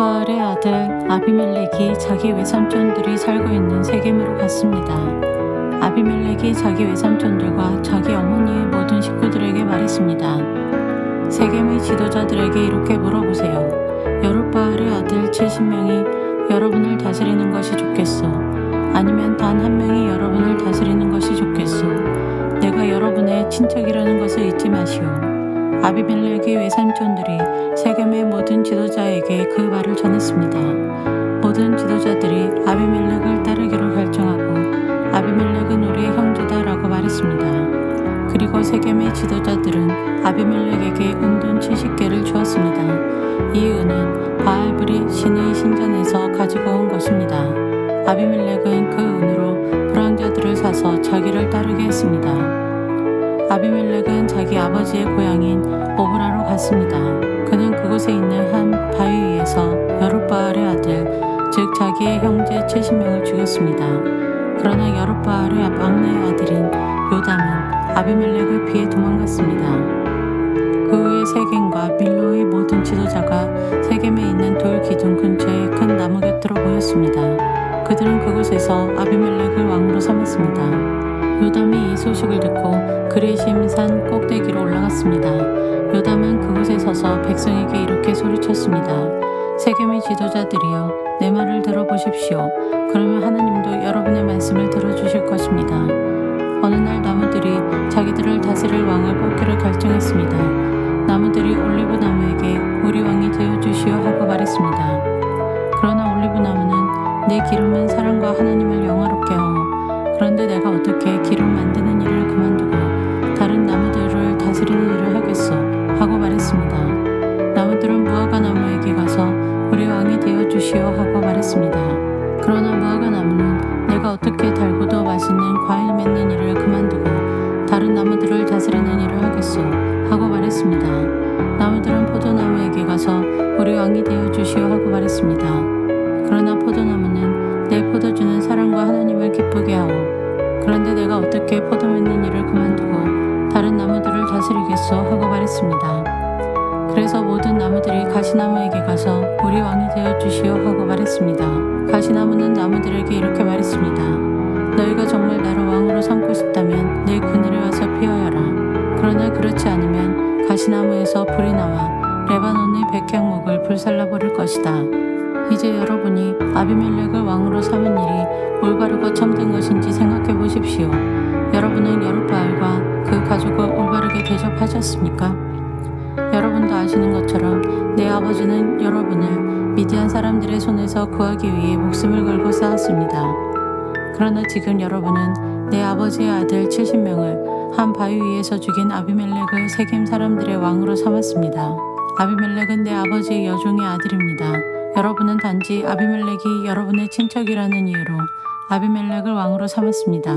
여룹바알의 아들 아비멜렉이 자기 외삼촌들이 살고 있는 세겜으로 갔습니다. 아비멜렉이 자기 외삼촌들과 자기 어머니의 모든 식구들에게 말했습니다. 세겜의 지도자들에게 이렇게 물어보세요. 여룹바알의 아들 70명이 여러분을 다스리는 것이 좋겠소? 아니면 단 한 명이 여러분을 다스리는 것이 좋겠소? 내가 여러분의 친척이라는 것을 잊지 마시오. 아비멜렉의 외삼촌들이 세겜의 모든 지도자에게 그 말을 전했습니다. 모든 지도자들이 아비멜렉을 따르기로 결정하고 아비멜렉은 우리의 형제다라고 말했습니다. 그리고 세겜의 지도자들은 아비멜렉에게 은돈 70개를 주었습니다. 이 은은 바알브릿 신의 신전에서 가지고 온 것입니다. 아비멜렉은 그 은으로 불황자들을 사서 자기를 따르게 했습니다. 아비멜렉은 자기 아버지의 고향인 오브라로 갔습니다. 그는 그곳에 있는 한 바위 위에서 여룹바알의 아들, 즉 자기의 형제 70명을 죽였습니다. 그러나 여룹바알의 막내 아들인 요담은 아비멜렉을 피해 도망갔습니다. 그 후에 세겜과 밀로의 모든 지도자가 세겜에 있는 돌 기둥 근처의 큰 나무 곁으로 모였습니다. 그들은 그곳에서 아비멜렉을 왕으로 삼았습니다. 요담이 이 소식을 듣고 그레심 산 꼭대기로 올라갔습니다. 요담은 그곳에 서서 백성에게 이렇게 소리쳤습니다. 세겜의 지도자들이여, 내 말을 들어보십시오. 그러면 하나님도 여러분의 말씀을 들어주실 것입니다. 어느 날 나무들이 자기들을 다스릴 왕을 뽑기로 결정했습니다. 나무들이 올리브 나무에게 우리 왕이 되어주시오 하고 말했습니다. 그러나 올리브 나무는 내 기름은 사랑과 하나님을 영화롭게 하오. 그런데 내가 어떻게 기름 만드는 일을 그만두고 다른 나무들을 다스리는 일을 하겠소? 하고 말했습니다. 나무들은 무화과 나무에게 가서 우리 왕이 되어주시오 하고 말했습니다. 그러나 무화과 나무는 내가 어떻게 달고도 맛있는 과일 맺는 일을 그만두고 다른 나무들을 다스리는 일을 하겠소? 하고 말했습니다. 나무들은 포도나무에게 가서 우리 왕이 되어주시오 하고 말했습니다. 그러나 포도나무는 내 포도주는 사랑과 하나님을 기쁘게 하오. 그런데 내가 어떻게 포도 맺는 일을 그만두고 다른 나무들을 다스리겠소? 하고 말했습니다. 그래서 모든 나무들이 가시나무에게 가서 우리 왕이 되어주시오 하고 말했습니다. 가시나무는 나무들에게 이렇게 말했습니다. 너희가 정말 나를 왕으로 삼고 싶다면 내 그늘에 와서 피하여라. 그러나 그렇지 않으면 가시나무에서 불이 나와 레바논의 백향목을 불살라버릴 것이다. 이제 여러분이 아비멜렉을 왕으로 삼은 일이 올바르고 참된 것인지 생각해 보십시오. 여러분은 여룹바알과 그 가족을 올바르게 대접하셨습니까? 여러분도 아시는 것처럼 내 아버지는 여러분을 미디안 사람들의 손에서 구하기 위해 목숨을 걸고 싸웠습니다. 그러나 지금 여러분은 내 아버지의 아들 70명을 한 바위 위에서 죽인 아비멜렉을 세겜 사람들의 왕으로 삼았습니다. 아비멜렉은 내 아버지의 여종의 아들입니다. 여러분은 단지 아비멜렉이 여러분의 친척이라는 이유로 아비멜렉을 왕으로 삼았습니다.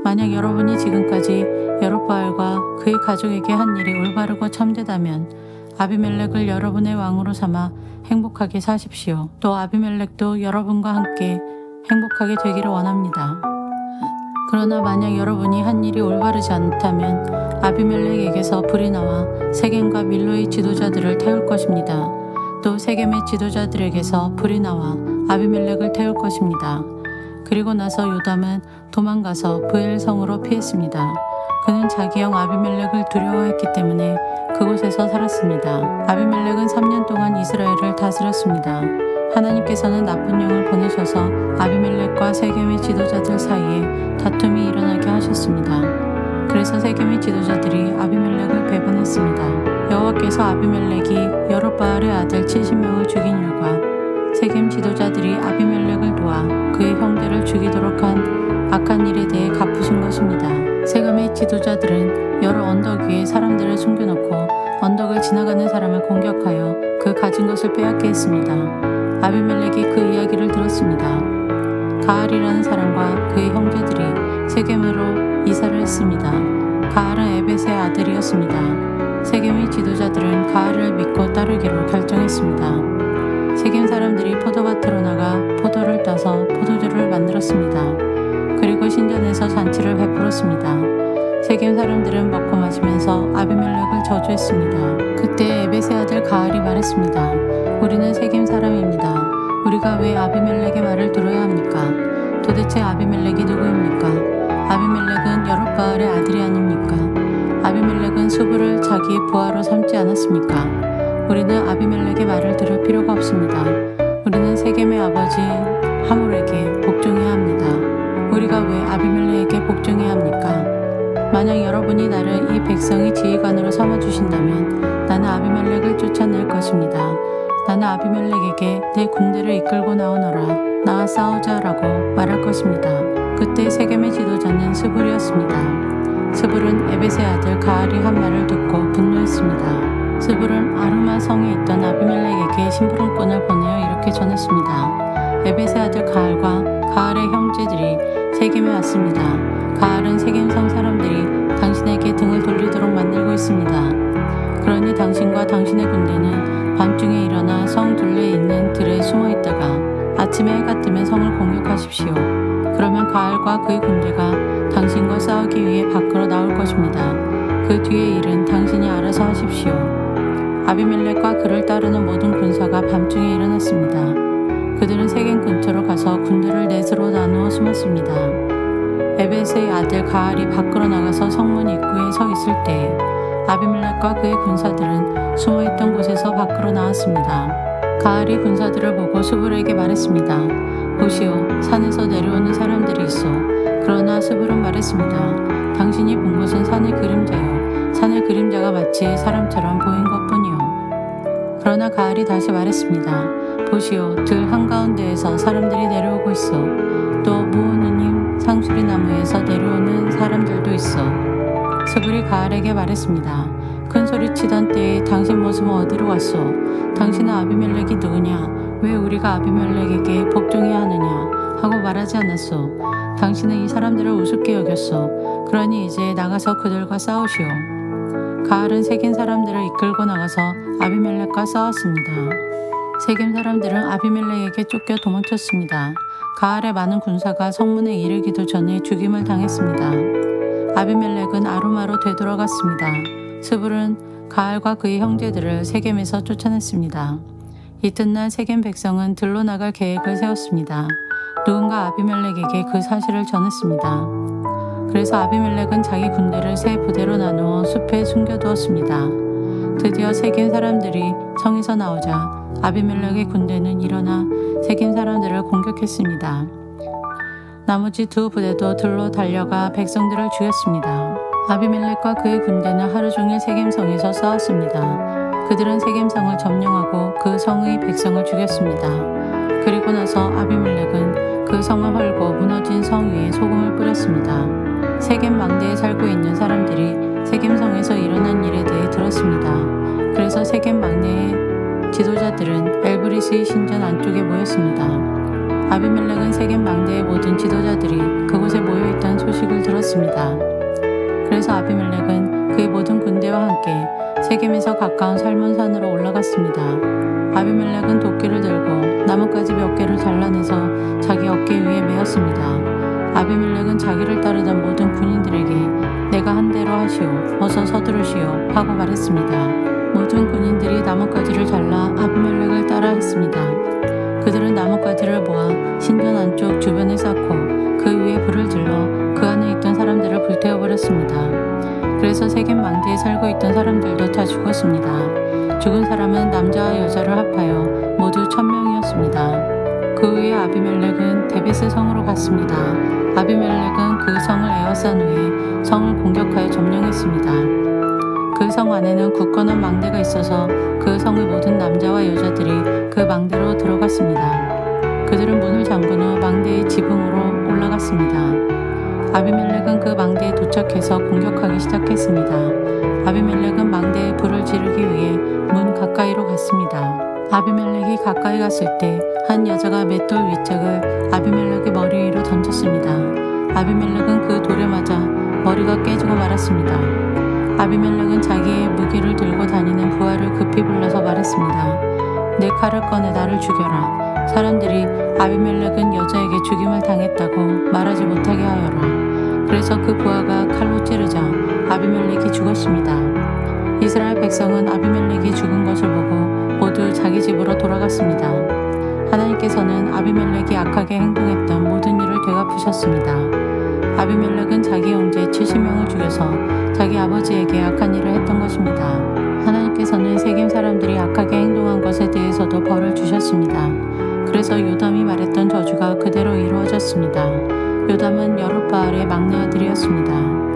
만약 여러분이 지금까지 여룹바알과 그의 가족에게 한 일이 올바르고 참되다면 아비멜렉을 여러분의 왕으로 삼아 행복하게 사십시오. 또 아비멜렉도 여러분과 함께 행복하게 되기를 원합니다. 그러나 만약 여러분이 한 일이 올바르지 않다면 아비멜렉에게서 불이 나와 세겜과 밀로의 지도자들을 태울 것입니다. 또 세겜의 지도자들에게서 불이 나와 아비멜렉을 태울 것입니다. 그리고 나서 요담은 도망가서 브엘성으로 피했습니다. 그는 자기 형 아비멜렉을 두려워했기 때문에 그곳에서 살았습니다. 아비멜렉은 3년 동안 이스라엘을 다스렸습니다. 하나님께서는 나쁜 영을 보내셔서 아비멜렉과 세겜의 지도자들 사이에 다툼이 일어나게 하셨습니다. 그래서 세겜의 지도자들이 아비멜렉을 배반했습니다. 여호와께서 아비멜렉이 여룹바알의 아들 70명을 죽인 일과 세겜 지도자들이 아비멜렉을 도와 그의 형제를 죽이도록 한 악한 일에 대해 갚으신 것입니다. 세겜의 지도자들은 여러 언덕 위에 사람들을 숨겨놓고 언덕을 지나가는 사람을 공격하여 그 가진 것을 빼앗게 했습니다. 아비멜렉이 그 이야기를 들었습니다. 가알이라는 사람과 그의 형제들이 세겜으로 이사를 했습니다. 가알은 에벳의 아들이었습니다. 세겜의 지도자들은 가알을 믿고 따르기로 결정했습니다. 세겜 사람들이 포도밭으로 나가 포도를 따서 포도주를 만들었습니다. 그리고 신전에서 잔치를 베풀었습니다. 세겜 사람들은 먹고 마시면서 아비멜렉을 저주했습니다. 그때 에벳의 아들 가알이 말했습니다. 우리는 세겜 사람입니다. 우리가 왜 아비멜렉의 말을 들어야 합니까? 도대체 아비멜렉이 누구입니까? 아비멜렉은 여룻바알의 아들이 아닙니까? 아비멜렉은 수불을 자기의 부하로 삼지 않았습니까? 우리는 아비멜렉의 말을 들을 필요가 없습니다. 우리는 세겜의 아버지 하몰에게 복종해야 합니다. 우리가 왜 아비멜렉에게 복종해야 합니까? 만약 여러분이 나를 이 백성의 지휘관으로 삼아주신다면 나는 아비멜렉을 쫓아낼 것입니다. 나는 아비멜렉에게 내 군대를 이끌고 나오너라. 나와 싸우자라고 말할 것입니다. 그때 세겜의 지도자는 스불이었습니다. 스불은 에벳의 아들 가알이 한 말을 듣고 분노했습니다. 스불은 아르마 성에 있던 아비멜렉에게 심부름꾼을 보내어 이렇게 전했습니다. 에벳의 아들 가알과 가알의 형제들이 세겜에 왔습니다. 가알은 세겜성 사람들이 당신에게 등을 돌리도록 만들고 있습니다. 그러니 당신과 당신의 군대는 밤중에 일어나 성 둘레에 있는 들에 숨어 있다가 아침에 해가 뜨면 성을 공격하십시오. 그러면 가알과 그의 군대가 당신과 싸우기 위해 밖으로 나올 것입니다. 그 뒤의 일은 당신이 알아서 하십시오. 아비멜렉과 그를 따르는 모든 군사가 밤중에 일어났습니다. 그들은 세겜 근처로 가서 군대를 넷으로 나누어 숨었습니다. 에벳의 아들 가알이 밖으로 나가서 성문 입구에 서 있을 때 아비멜렉과 그의 군사들은 숨어있던 곳에서 밖으로 나왔습니다. 가알이 군사들을 보고 스불에게 말했습니다. 보시오, 산에서 내려오는 사람들이 있어. 그러나 스불은 말했습니다. 당신이 본 것은 산의 그림자요. 산의 그림자가 마치 사람처럼 보인 것뿐이요. 그러나 가알이 다시 말했습니다. 보시오, 들 한가운데에서 사람들이 내려오고 있어. 또 무오느님 상수리 나무에서 내려오는 사람들도 있어. 스불이 가알에게 말했습니다. 큰 소리 치던 때에 당신 모습은 어디로 갔소? 당신은 아비멜렉이 누구냐? 왜 우리가 아비멜렉에게 복종해야 하느냐? 하고 말하지 않았소. 당신은 이 사람들을 우습게 여겼소. 그러니 이제 나가서 그들과 싸우시오. 가알은 세겜 사람들을 이끌고 나가서 아비멜렉과 싸웠습니다. 세겜 사람들은 아비멜렉에게 쫓겨 도망쳤습니다. 가알의 많은 군사가 성문에 이르기도 전에 죽임을 당했습니다. 아비멜렉은 아루마로 되돌아갔습니다. 스불은 가알과 그의 형제들을 세겜에서 쫓아냈습니다. 이튿날 세겜 백성은 들로 나갈 계획을 세웠습니다. 누군가 아비멜렉에게 그 사실을 전했습니다. 그래서 아비멜렉은 자기 군대를 세 부대로 나누어 숲에 숨겨두었습니다. 드디어 세겜 사람들이 성에서 나오자 아비멜렉의 군대는 일어나 세겜 사람들을 공격했습니다. 나머지 두 부대도 들로 달려가 백성들을 죽였습니다. 아비멜렉과 그의 군대는 하루 종일 세겜성에서 싸웠습니다. 그들은 세겜성을 점령하고 그 성의 백성을 죽였습니다. 그리고 나서 아비멜렉은 그 성을 헐고 무너진 성 위에 소금을 뿌렸습니다. 세겜 망대에 살고 있는 사람들이 세겜성에서 일어난 일에 대해 들었습니다. 그래서 세겜 망대의 지도자들은 엘브리스의 신전 안쪽에 모였습니다. 아비멜렉은 세겜 망대의 모든 지도자들이 그곳에 모여있다는 소식을 들었습니다. 그래서 아비멜렉은 그의 모든 군대와 함께 세겜에서 가까운 살몬산으로 올라갔습니다. 아비멜렉은 도끼를 들고 나뭇가지 몇 개를 잘라내서 자기 어깨 위에 메었습니다. 아비멜렉은 자기를 따르던 모든 군인들에게 내가 한 대로 하시오. 어서 서두르시오. 하고 말했습니다. 모든 군인들이 나뭇가지를 잘라 아비멜렉을 따라 했습니다. 그들은 나뭇가지를 모아 신전 안쪽 주변에 쌓고 그 위에 불을 질러 그 안에 있던 사람들을 불태워버렸습니다. 그래서 세겜 망대에 살고 있던 사람들도 다 죽었습니다. 죽은 사람은 남자와 여자를 합하여 모두 1000명이었습니다. 그 후에 아비멜렉은 데베스 성으로 갔습니다. 아비멜렉은 그 성을 에워싼 후에 성을 공격하여 점령했습니다. 그 성 안에는 굳건한 망대가 있어서 그 성의 모든 남자와 여자들이 그 망대로 들어갔습니다. 그들은 문을 잠근 후 망대의 지붕으로 올라갔습니다. 아비멜렉은 그 망대에 도착해서 공격하기 시작했습니다. 아비멜렉은 망대에 불을 지르기 위해 문 가까이로 갔습니다. 아비멜렉이 가까이 갔을 때 한 여자가 맷돌 윗짝을 아비멜렉의 머리 위로 던졌습니다. 아비멜렉은 그 돌에 맞아 머리가 깨지고 말았습니다. 아비멜렉은 자기의 무기를 들고 다니는 부하를 급히 불러서 말했습니다. 내 칼을 꺼내 나를 죽여라. 사람들이 아비멜렉은 여자에게 죽임을 당했다고 말하지 못하게 하여라. 그래서 그 부하가 칼로 찌르자 아비멜렉이 죽었습니다. 이스라엘 백성은 아비멜렉이 죽은 것을 보고 모두 자기 집으로 돌아갔습니다. 하나님께서는 아비멜렉이 악하게 행동했던 모든 일을 되갚으셨습니다. 아비멜렉은 자기 형제 70명을 죽여서 자기 아버지에게 악한 일을 했던 것입니다. 하나님께서는 세겜 사람들이 악하게 행동한 것에 대해서도 벌을 주셨습니다. 그래서 요담이 말했던 저주가 그대로 이루어졌습니다. 요담은 여룻바알의 막내 아들이었습니다.